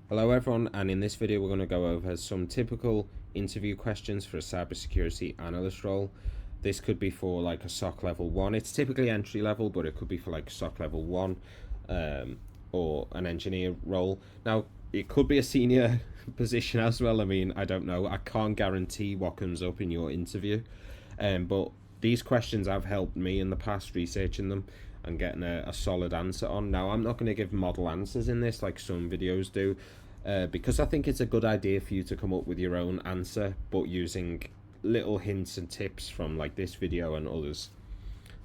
Hello everyone, and in this video we're going to go over some typical interview questions for a cybersecurity analyst role. This could be for like a SOC level 1. It's typically entry level, but it could be for like SOC level 1 or an engineer role. Now, it could be a senior position as well. I mean, I don't know. I can't guarantee what comes up in your interview. But these questions have helped me in the past researching them and getting a solid answer on. Now, I'm not going to give model answers in this like some videos do, because I think it's a good idea for you to come up with your own answer, but using little hints and tips from like this video and others.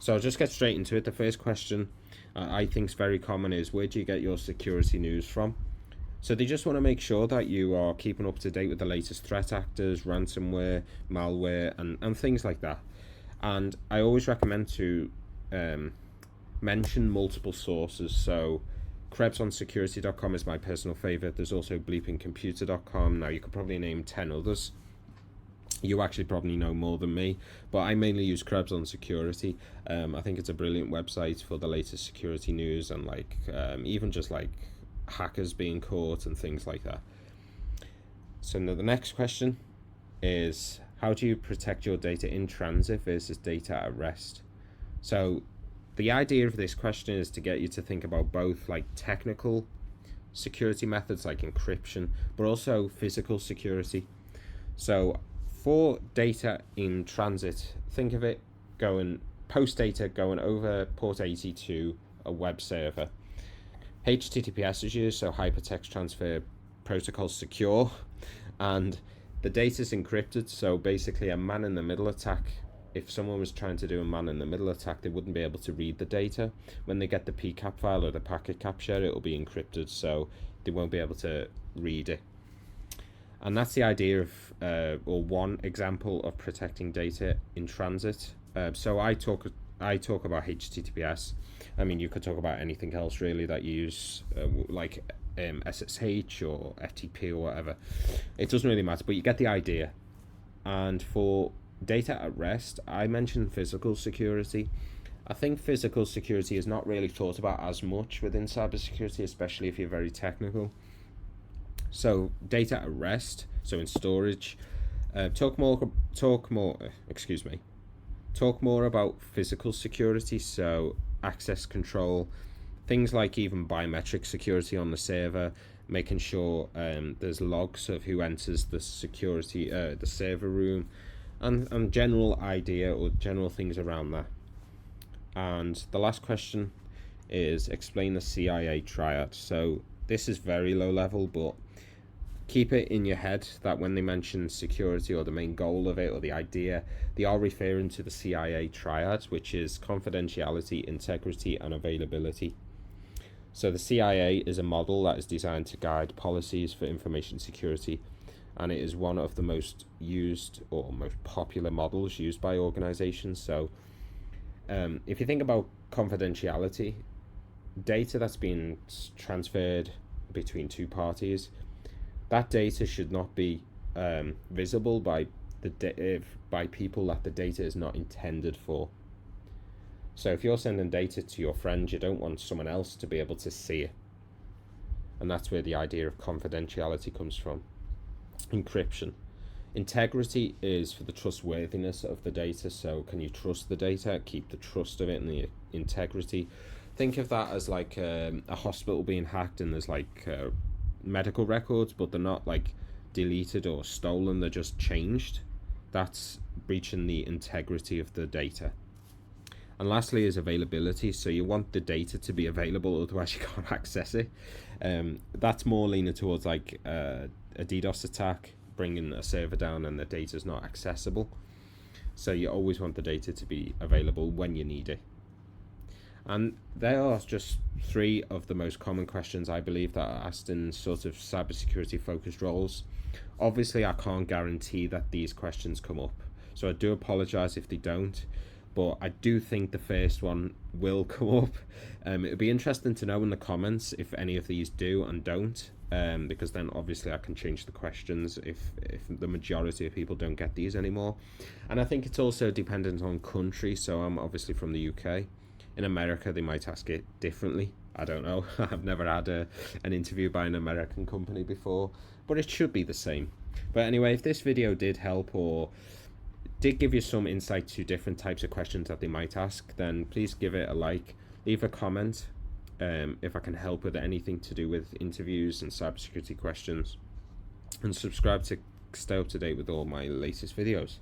So I'll just get straight into it. The first question I think is very common is, where do you get your security news from? So they just want to make sure that you are keeping up to date with the latest threat actors, ransomware, malware, and things like that. And I always recommend to mention multiple sources. So krebsonsecurity.com is my personal favorite. There's also bleepingcomputer.com. Now you could probably name 10 others. You actually probably know more than me, but I mainly use Krebs on Security. I think it's a brilliant website for the latest security news and like even just like hackers being caught and things like that. So now the next question is, how do you protect your data in transit versus data at rest? So the idea of this question is to get you to think about both like technical security methods like encryption, but also physical security. So for data in transit, think of it going post data going over port 80 to a web server. HTTPS is used, so hypertext transfer protocol secure, and the data is encrypted. So basically a man-in-the-middle attack, if someone was trying to do a man-in-the-middle attack, they wouldn't be able to read the data. When they get the PCAP file or the packet capture, it will be encrypted, so they won't be able to read it. And that's the idea of, or one example of protecting data in transit. So I talk about HTTPS. I mean, you could talk about anything else really that you use, like SSH or FTP or whatever. It doesn't really matter, but you get the idea. And for data at rest, I mentioned physical security. I think physical security is not really thought about as much within cybersecurity, especially if you're very technical. So data at rest, so in storage, talk more about physical security, so access control, things like even biometric security on the server, making sure there's logs of who enters the security, the server room, and general idea or general things around that. And the last question is, explain the CIA triad. So this is very low level, but keep it in your head that when they mention security or the main goal of it or the idea, they are referring to the CIA triad, which is confidentiality, integrity, and availability. So the CIA is a model that is designed to guide policies for information security, and it is one of the most used or most popular models used by organizations. So if you think about confidentiality, data that's being transferred between two parties, that data should not be visible by by people that the data is not intended for. So if you're sending data to your friend, you don't want someone else to be able to see it. And that's where the idea of confidentiality comes from. Encryption. Integrity is for the trustworthiness of the data. So can you trust the data? Keep the trust of it and the integrity. Think of that as like a hospital being hacked and there's like medical records, but they're not like deleted or stolen, they're just changed. That's breaching the integrity of the data. And lastly is availability. So you want the data to be available, otherwise you can't access it. That's more leaning towards like a DDoS attack, bringing a server down and the data is not accessible. So you always want the data to be available when you need it. And there are just three of the most common questions I believe that are asked in sort of cybersecurity focused roles. Obviously, I can't guarantee that these questions come up, so I do apologize if they don't, but I do think the first one will come up. It'd be interesting to know in the comments if any of these do and don't, because then obviously I can change the questions if the majority of people don't get these anymore. And I think it's also dependent on country, so I'm obviously from the UK. In America, they might ask it differently. I don't know. I've never had an interview by an American company before, but it should be the same. But anyway, if this video did help or did give you some insight to different types of questions that they might ask, then please give it a like, leave a comment if I can help with anything to do with interviews and cybersecurity questions, and subscribe to stay up to date with all my latest videos.